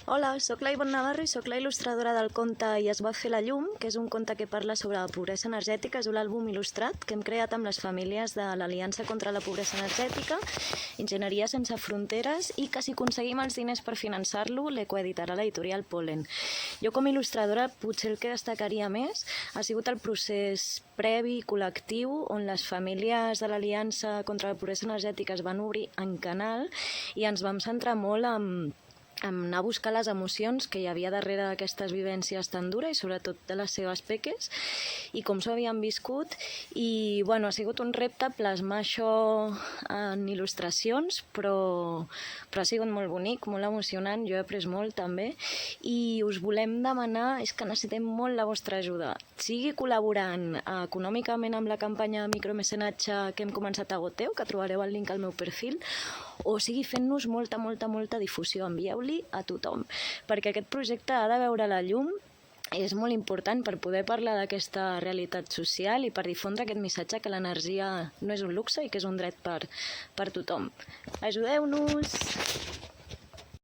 Hola, sóc la Ivonne Navarro i sóc la il·lustradora del conte I es va fer la llum, que és un conte que parla sobre la pobresa energètica. És un àlbum il·lustrat que hem creat amb les famílies de l'Aliança contra la Pobresa Energètica, Enginyeria Sense Fronteres, i que si aconseguim els diners per finançar-lo, l'ecoeditarà l'editorial Pol·len. Jo com a il·lustradora potser el que destacaria més ha sigut el procés previ i col·lectiu on les famílies de l'Aliança contra la Pobresa Energètica es van obrir en canal i ens vam centrar molt en anar a buscar les emocions que hi havia darrere d'aquestes vivències tan dures i sobretot de les seves peques i com s'ho havien viscut. I ha sigut un repte plasmar això en il·lustracions, però ha sigut molt bonic, molt emocionant. Jo he après molt també i us volem demanar, és que necessitem molt la vostra ajuda, sigui col·laborant econòmicament amb la campanya de micromecenatge que hem començat a Goteo, que trobareu el link al meu perfil, o sigui fent-nos molta difusió. Envieu-li a tothom, perquè aquest projecte ha de veure la llum. És molt important per poder parlar d'aquesta realitat social i per difondre aquest missatge que l'energia no és un luxe i que és un dret per tothom. Ajudeu-nos!